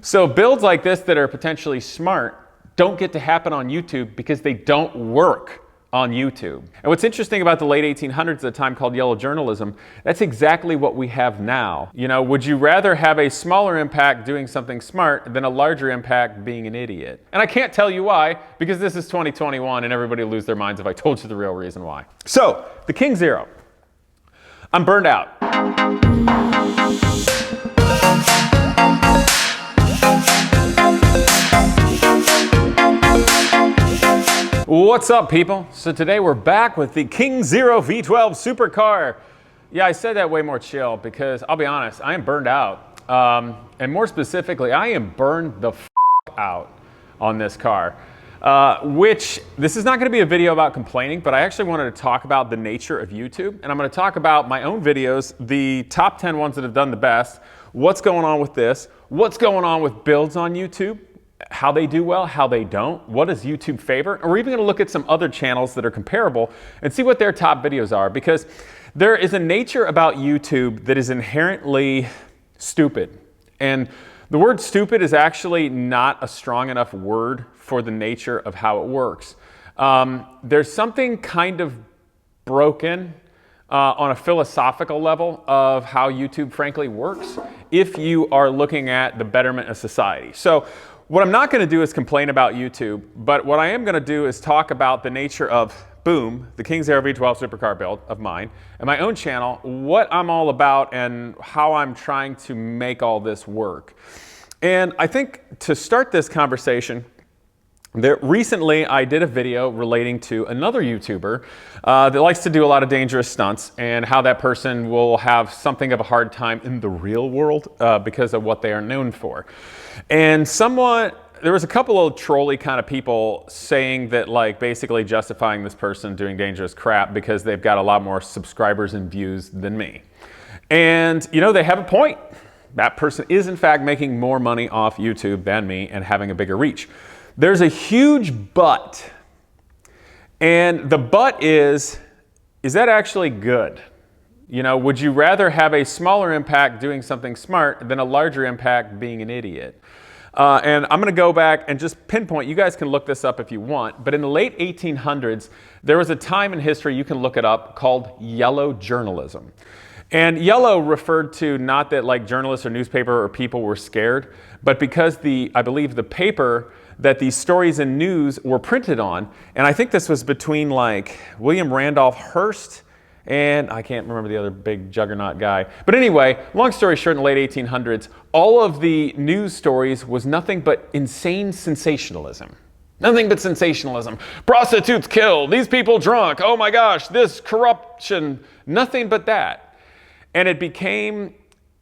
So builds like this that are potentially smart don't get to happen on YouTube because they don't work on YouTube. And what's interesting about the late 1800s, at a time called yellow journalism, that's exactly what we have now. You know, would you rather have a smaller impact doing something smart than a larger impact being an idiot? And I can't tell you why, because this is 2021 and everybody will lose their minds if I told you the real reason why. So, the King Zero. I'm burned out. What's up, people? So today we're back with the King Zero V12 supercar. Yeah, I said that way more chill because I'll be honest, I am burned out. And more specifically, I am burned the f out on this car. Which, this is not going to be a video about complaining, but I actually wanted to talk about the nature of YouTube. And I'm going to talk about my own videos, the top 10 ones that have done the best, what's going on with this, what's going on with builds on YouTube, how they do well, how they don't, what does YouTube favor, and we're even going to look at some other channels that are comparable and see what their top videos are, because there is a nature about YouTube that is inherently stupid. And the word stupid is actually not a strong enough word for the nature of how it works. There's something kind of broken on a philosophical level of how YouTube frankly works if you are looking at the betterment of society. So what I'm not going to do is complain about YouTube, but what I am going to do is talk about the nature of, boom, the King Zero V12 supercar build of mine, and my own channel, what I'm all about, and how I'm trying to make all this work. And I think to start this conversation, recently I did a video relating to another YouTuber that likes to do a lot of dangerous stunts, and how that person will have something of a hard time in the real world because of what they are known for. And there was a couple of trolley kind of people saying that, like, basically justifying this person doing dangerous crap because they've got a lot more subscribers and views than me. And, you know, they have a point. That person is in fact making more money off YouTube than me and having a bigger reach. There's a huge but. And the but is that actually good? You know, would you rather have a smaller impact doing something smart than a larger impact being an idiot? And I'm going to go back and just pinpoint, you guys can look this up if you want, but in the late 1800s, there was a time in history, you can look it up, called yellow journalism. And yellow referred to not that like journalists or newspaper or people were scared, but because I believe the paper that these stories and news were printed on, and I think this was between like William Randolph Hearst and I can't remember the other big juggernaut guy. But anyway, long story short, in the late 1800s, all of the news stories was nothing but insane sensationalism. Nothing but sensationalism. Prostitutes killed, these people drunk, oh my gosh, this corruption, nothing but that. And it became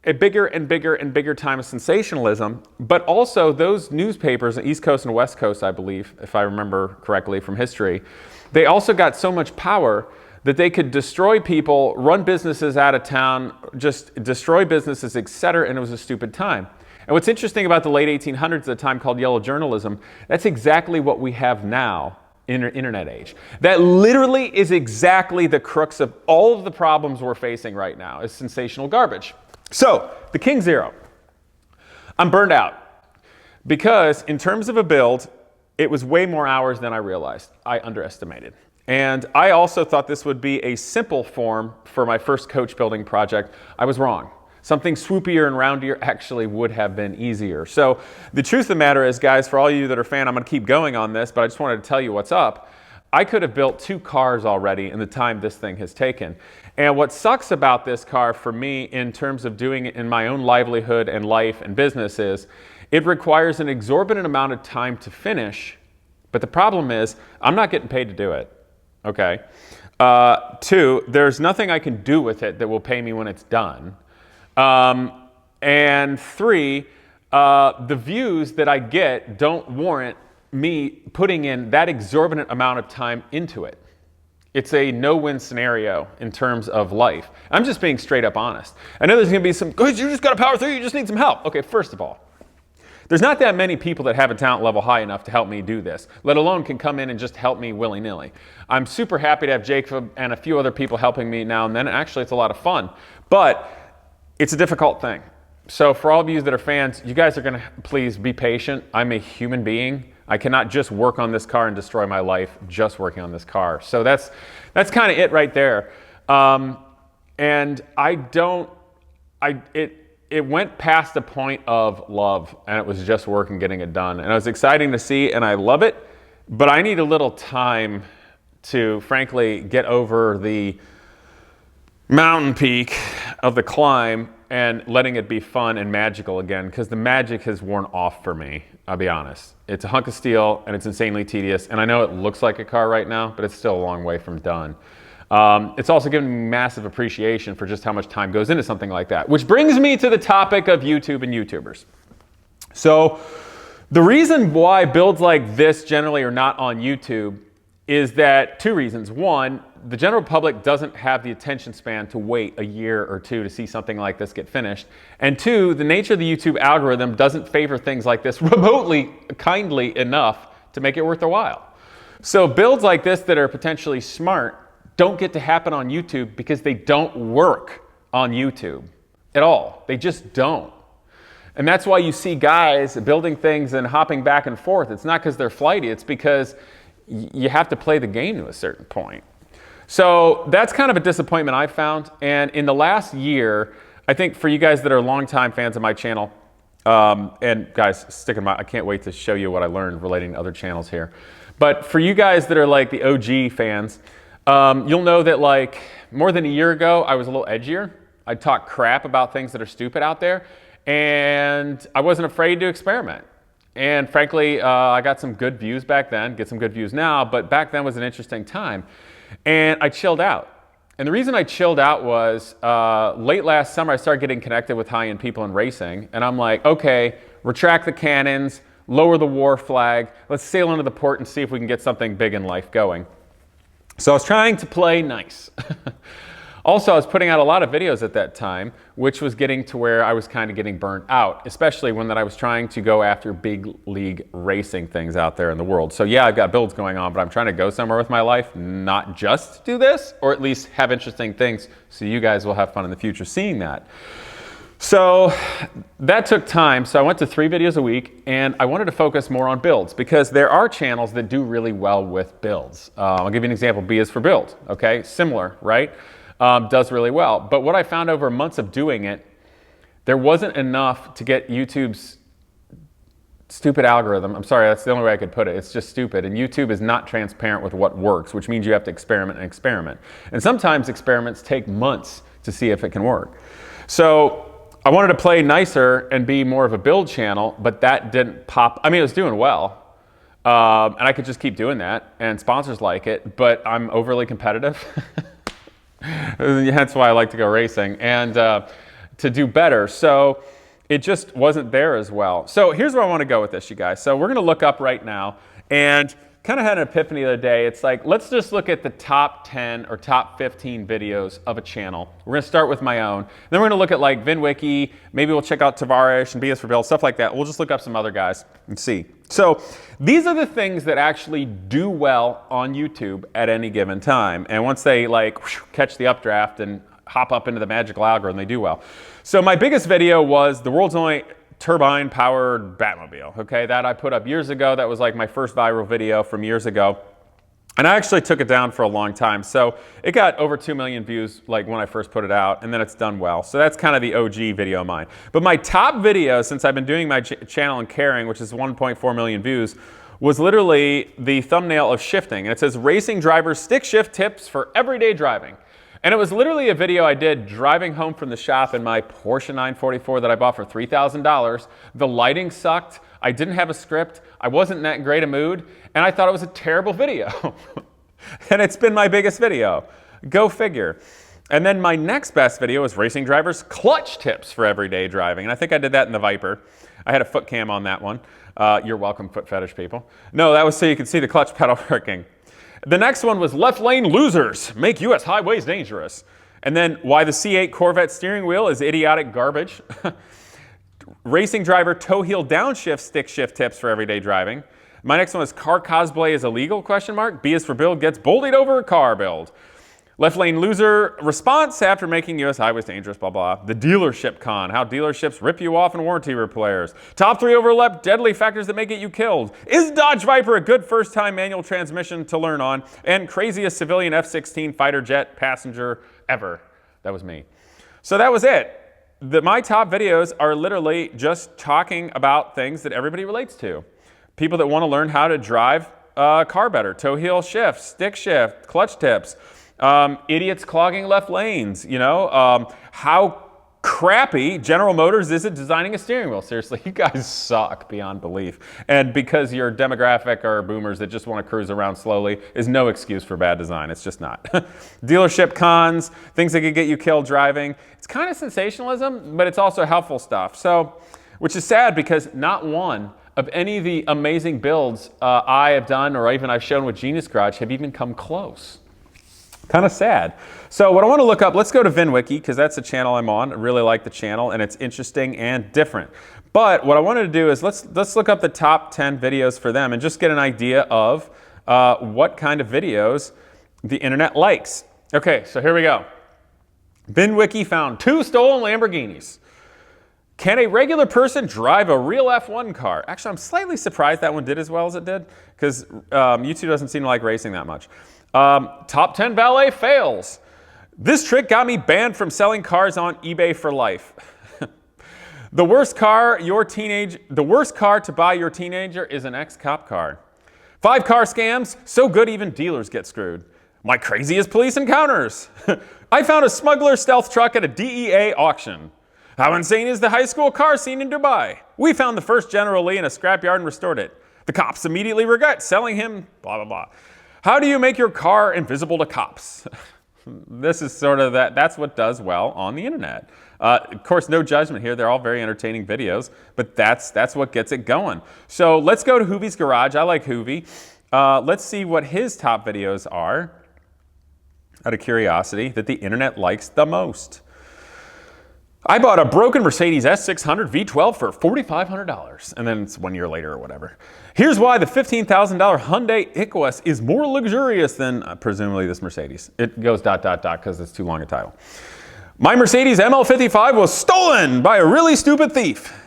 a bigger and bigger and bigger time of sensationalism, but also those newspapers, East Coast and West Coast, I believe, if I remember correctly from history, they also got so much power that they could destroy people, run businesses out of town, just destroy businesses, etc., and it was a stupid time. And what's interesting about the late 1800s, at a time called yellow journalism, that's exactly what we have now in the internet age. That literally is exactly the crux of all of the problems we're facing right now, is sensational garbage. So, the King Zero. I'm burned out because in terms of a build, it was way more hours than I realized. I underestimated. And I also thought this would be a simple form for my first coach building project. I was wrong. Something swoopier and roundier actually would have been easier. So the truth of the matter is, guys, for all you that are fan, I'm going to keep going on this, but I just wanted to tell you what's up. I could have built 2 cars already in the time this thing has taken. And what sucks about this car for me in terms of doing it in my own livelihood and life and business is it requires an exorbitant amount of time to finish. But the problem is I'm not getting paid to do it. Okay. 2, there's nothing I can do with it that will pay me when it's done. And 3, the views that I get don't warrant me putting in that exorbitant amount of time into it. It's a no-win scenario in terms of life. I'm just being straight up honest. I know there's going to be some, good, you just got to power through, you just need some help. Okay, first of all, there's not that many people that have a talent level high enough to help me do this, let alone can come in and just help me willy-nilly. I'm super happy to have Jacob and a few other people helping me now and then. Actually, it's a lot of fun, but it's a difficult thing. So for all of you that are fans, you guys are gonna please be patient. I'm a human being. I cannot just work on this car and destroy my life just working on this car. So that's kind of it right there. And it went past the point of love, and it was just work and getting it done. And it was exciting to see, and I love it, but I need a little time to frankly get over the mountain peak of the climb and letting it be fun and magical again, because the magic has worn off for me, I'll be honest. It's a hunk of steel and it's insanely tedious, and I know it looks like a car right now, but it's still a long way from done. It's also given me massive appreciation for just how much time goes into something like that, which brings me to the topic of YouTube and YouTubers. So the reason why builds like this generally are not on YouTube is that two reasons. One, the general public doesn't have the attention span to wait a year or two to see something like this get finished. And two, the nature of the YouTube algorithm doesn't favor things like this remotely kindly enough to make it worth their while. So builds like this that are potentially smart don't get to happen on YouTube because they don't work on YouTube at all. They just don't. And that's why you see guys building things and hopping back and forth. It's not because they're flighty, it's because you have to play the game to a certain point. So that's kind of a disappointment I found. And in the last year, I think for you guys that are longtime fans of my channel, and guys, I can't wait to show you what I learned relating to other channels here. But for you guys that are like the OG fans, you'll know that like more than a year ago, I was a little edgier. I'd talk crap about things that are stupid out there, and I wasn't afraid to experiment. And frankly, I got some good views back then, get some good views now, but back then was an interesting time. And I chilled out. And the reason I chilled out was late last summer, I started getting connected with high-end people in racing. And I'm like, okay, retract the cannons, lower the war flag, let's sail into the port and see if we can get something big in life going. So I was trying to play nice. Also, I was putting out a lot of videos at that time, which was getting to where I was kind of getting burnt out, especially when that I was trying to go after big league racing things out there in the world. So yeah, I've got builds going on, but I'm trying to go somewhere with my life, not just do this, or at least have interesting things so you guys will have fun in the future seeing that. So that took time. So I went to 3 videos a week, and I wanted to focus more on builds because there are channels that do really well with builds. I'll give you an example. B is for build, okay? Similar, right? Does really well. But what I found over months of doing it, there wasn't enough to get YouTube's stupid algorithm. I'm sorry, that's the only way I could put it. It's just stupid. And YouTube is not transparent with what works, which means you have to experiment and experiment. And sometimes experiments take months to see if it can work. So I wanted to play nicer and be more of a build channel, but that didn't pop. I mean, it was doing well. And I could just keep doing that, and sponsors like it, but I'm overly competitive. That's why I like to go racing and to do better. So it just wasn't there as well. So here's where I want to go with this, you guys. So we're going to look up right now and kind of had an epiphany the other day. It's like, let's just look at the top 10 or top 15 videos of a channel. We're going to start with my own. Then we're going to look at like VinWiki. Maybe we'll check out Tavares and BS for Build, stuff like that. We'll just look up some other guys and see. So these are the things that actually do well on YouTube at any given time. And once they like catch the updraft and hop up into the magical algorithm, they do well. So my biggest video was the world's only turbine powered Batmobile, okay? That I put up years ago. That was like my first viral video from years ago. And I actually took it down for a long time. So it got over 2 million views like when I first put it out, and then it's done well. So that's kind of the OG video of mine. But my top video since I've been doing my channel and caring, which is 1.4 million views, was literally the thumbnail of shifting. And it says racing drivers stick shift tips for everyday driving. And it was literally a video I did driving home from the shop in my Porsche 944 that I bought for $3,000. The lighting sucked. I didn't have a script. I wasn't in that great a mood. And I thought it was a terrible video. And it's been my biggest video. Go figure. And then my next best video was racing drivers clutch tips for everyday driving. And I think I did that in the Viper. I had a foot cam on that one. You're welcome, foot fetish people. No, that was so you could see the clutch pedal working. The next one was left lane losers make US highways dangerous. And then why the C8 Corvette steering wheel is idiotic garbage. Racing driver toe heel downshift stick shift tips for everyday driving. My next one is car cosplay is illegal, question mark. B is for build gets bullied over a car build. Left lane loser response after making U.S. highways dangerous, blah, blah. The dealership con, how dealerships rip you off in warranty repairs. Top 3 overlap deadly factors that may get you killed. Is Dodge Viper a good first-time manual transmission to learn on? And craziest civilian F-16 fighter jet passenger ever. That was me. So that was it. My top videos are literally just talking about things that everybody relates to. People that want to learn how to drive a car better. Toe heel shift, stick shift, clutch tips. Idiots clogging left lanes, you know, how crappy General Motors is at designing a steering wheel. Seriously, you guys suck beyond belief. And because your demographic are boomers that just want to cruise around slowly is no excuse for bad design. It's just not. Dealership cons, things that could get you killed driving. It's kind of sensationalism, but it's also helpful stuff. So, which is sad because not one of any of the amazing builds I have done or even I've shown with Genius Garage have even come close. Kind of sad. So what I want to look up, let's go to VinWiki because that's the channel I'm on. I really like the channel and it's interesting and different. But what I wanted to do is let's look up the top 10 videos for them and just get an idea of what kind of videos the internet likes. Okay, so here we go. VinWiki found 2 stolen Lamborghinis. Can a regular person drive a real F1 car? Actually, I'm slightly surprised that one did as well as it did because YouTube doesn't seem to like racing that much. Top 10 valet fails. This trick got me banned from selling cars on eBay for life. The worst car to buy your teenager is an ex-cop car. 5 car scams, so good even dealers get screwed. My craziest police encounters. I found a smuggler stealth truck at a DEA auction. How insane is the high school car scene in Dubai? We found the first General Lee in a scrapyard and restored it. The cops immediately regret selling him, blah, blah, blah. How do you make your car invisible to cops? This is sort of that's what does well on the internet. Of course, no judgment here. They're all very entertaining videos, but that's what gets it going. So let's go to Hoovie's Garage. I like Hoovie. Let's see what his top videos are, out of curiosity, that the internet likes the most. I bought a broken Mercedes S600 V12 for $4,500, and then it's 1 year later or whatever. Here's why the $15,000 Hyundai Iquus is more luxurious than presumably this Mercedes. It goes ... because it's too long a title. My Mercedes ML55 was stolen by a really stupid thief.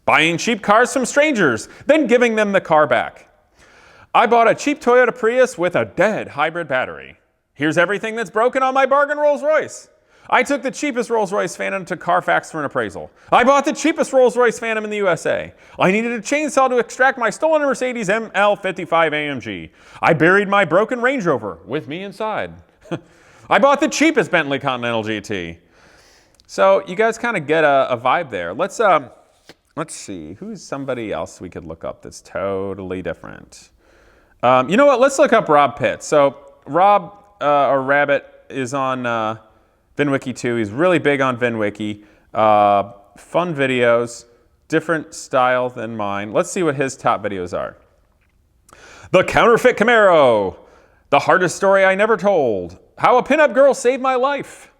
Buying cheap cars from strangers, then giving them the car back. I bought a cheap Toyota Prius with a dead hybrid battery. Here's everything that's broken on my bargain Rolls Royce. I took the cheapest Rolls-Royce Phantom to Carfax for an appraisal. I bought the cheapest Rolls-Royce Phantom in the USA. I needed a chainsaw to extract my stolen Mercedes ML55 AMG. I buried my broken Range Rover with me inside. I bought the cheapest Bentley Continental GT. So you guys kind of get a vibe there. Let's see, who's somebody else we could look up that's totally different? You know what, let's look up Rob Pitts. So Rob, or Rabbit, is on VinWiki too. He's really big on VinWiki. Fun videos, different style than mine. Let's see what his top videos are. The Counterfeit Camaro. The Hardest Story I Never Told. How a Pinup Girl Saved My Life.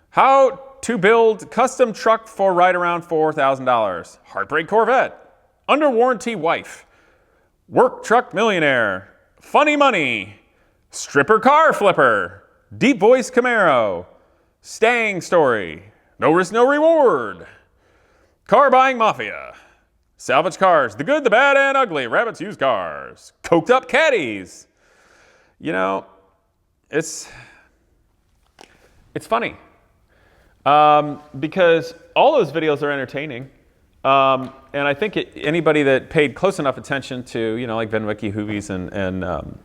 How to Build Custom Truck for right around $4,000. Heartbreak Corvette. Under Warranty Wife. Work Truck Millionaire. Funny Money. Stripper Car Flipper. Deep Voice Camaro. Stang Story. No Risk, No Reward. Car Buying Mafia. Salvage Cars. The Good, the Bad, and Ugly. Rabbit's Used Cars. Coked Up Caddies. You know, it's funny. Because all those videos are entertaining. And I think anybody that paid close enough attention to, you know, like VinWiki, Hoovie's, and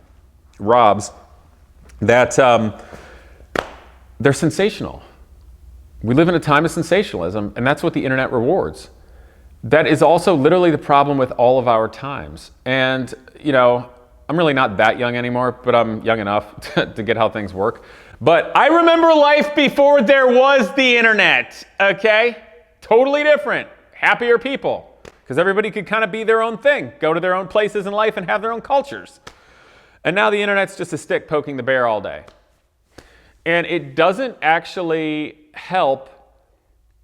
Rob's, that they're sensational. We live in a time of sensationalism, and that's what the internet rewards. That is also literally the problem with all of our times. And, you know, I'm really not that young anymore, but I'm young enough to get how things work. But I remember life before there was the internet, okay? Totally different, happier people, because everybody could kind of be their own thing, go to their own places in life and have their own cultures. And now the internet's just a stick poking the bear all day. And it doesn't actually help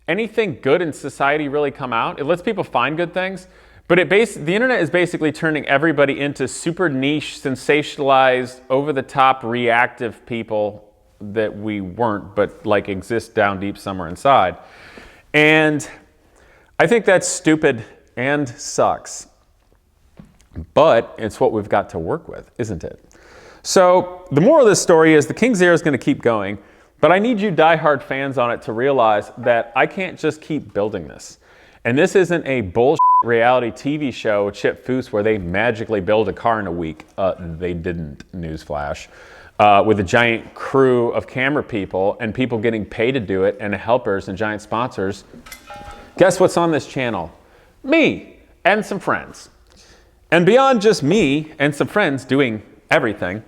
anything good in society really come out. It lets people find good things, but the internet is basically turning everybody into super niche, sensationalized, over-the-top, reactive people that we weren't, but like exist down deep somewhere inside. And I think that's stupid and sucks, but it's what we've got to work with, isn't it? So the moral of this story is the King Zero is going to keep going, but I need you diehard fans on it to realize that I can't just keep building this. And this isn't a bullshit reality TV show with Chip Foose where they magically build a car in a week. They didn't, newsflash. With a giant crew of camera people and people getting paid to do it and helpers and giant sponsors. Guess what's on this channel? Me and some friends. And beyond just me and some friends doing everything,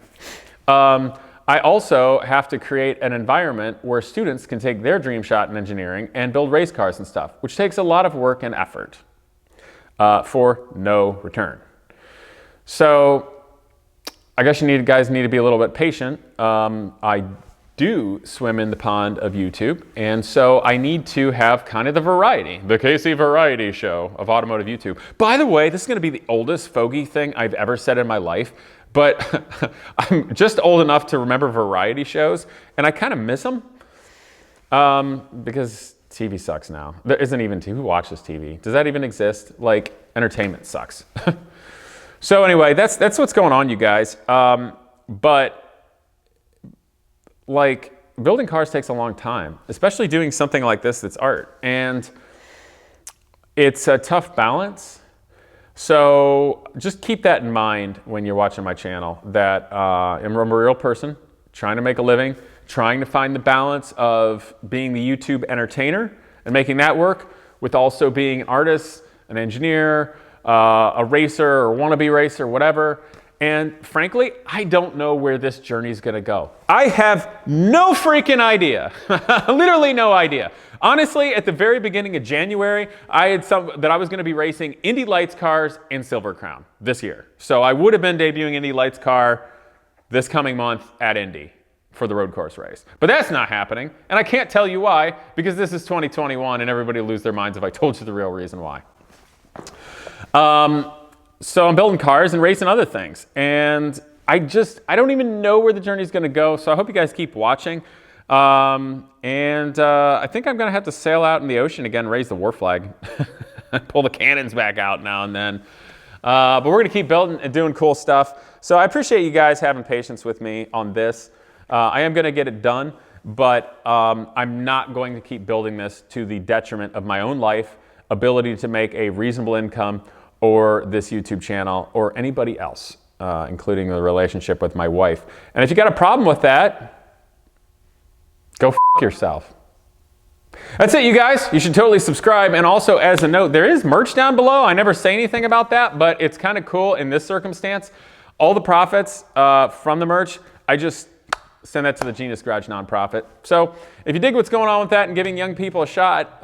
I also have to create an environment where students can take their dream shot in engineering and build race cars and stuff, which takes a lot of work and effort for no return. So I guess you guys need to be a little bit patient. I do swim in the pond of YouTube, and so I need to have kind of the variety, the Casey variety show of automotive YouTube. By the way, this is going to be the oldest fogey thing I've ever said in my life, but I'm just old enough to remember variety shows, and I kind of miss them because TV sucks now. There isn't even TV. Who watches TV? Does that even exist? Like, entertainment sucks. So anyway, that's what's going on, you guys. But like, building cars takes a long time, especially doing something like this that's art. And it's a tough balance. So just keep that in mind when you're watching my channel, that I'm a real person trying to make a living, trying to find the balance of being the YouTube entertainer and making that work with also being an artist, an engineer, a racer or wannabe racer, whatever. And frankly, I don't know where this journey is going to go. I have no freaking idea. Literally no idea. Honestly, at the very beginning of January, I had that I was going to be racing Indy Lights cars in Silver Crown this year. So I would have been debuting Indy Lights car this coming month at Indy for the road course race. But that's not happening. And I can't tell you why, because this is 2021 and everybody will lose their minds if I told you the real reason why. So I'm building cars and racing other things. And I don't even know where the journey is going to go. So I hope you guys keep watching. I think I'm going to have to sail out in the ocean again, raise the war flag, pull the cannons back out now and then. But we're going to keep building and doing cool stuff. So I appreciate you guys having patience with me on this. I am going to get it done, but I'm not going to keep building this to the detriment of my own life, ability to make a reasonable income, or this YouTube channel, or anybody else, including the relationship with my wife. And if you got a problem with that, go f yourself. That's it, you guys. You should totally subscribe. And also, as a note, there is merch down below. I never say anything about that, but it's kind of cool in this circumstance. All the profits from the merch, I just send that to the Genius Garage nonprofit. So if you dig what's going on with that and giving young people a shot,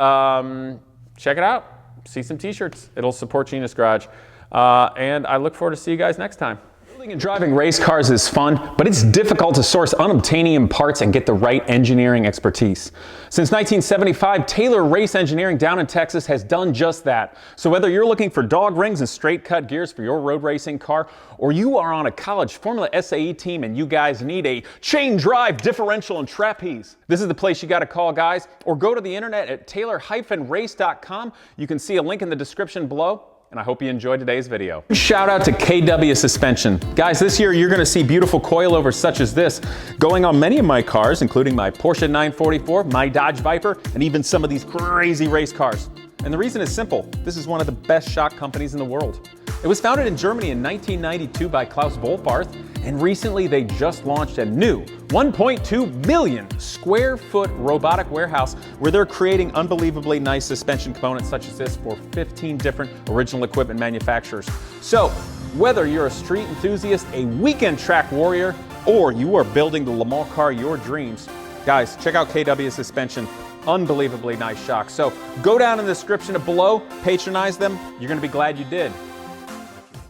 check it out. See some t-shirts. It'll support Genius Garage. And I look forward to see you guys next time. Building and driving race cars is fun, but it's difficult to source unobtainium parts and get the right engineering expertise. Since 1975, Taylor Race Engineering down in Texas has done just that. So whether you're looking for dog rings and straight cut gears for your road racing car, or you are on a college Formula SAE team and you guys need a chain drive differential and trapeze, this is the place you got to call, guys. Or go to the internet at taylor-race.com. You can see a link in the description below. And I hope you enjoyed today's video. Shout out to KW Suspension. Guys, this year you're gonna see beautiful coilovers such as this going on many of my cars, including my Porsche 944, my Dodge Viper, and even some of these crazy race cars. And the reason is simple. This is one of the best shock companies in the world. It was founded in Germany in 1992 by Klaus Wohlfarth, and recently they just launched a new 1.2 million square foot robotic warehouse where they're creating unbelievably nice suspension components such as this for 15 different original equipment manufacturers. So whether you're a street enthusiast, a weekend track warrior, or you are building the Le Mans car of your dreams, guys, check out KW Suspension. Unbelievably nice shocks. So go down in the description below, patronize them. You're gonna be glad you did.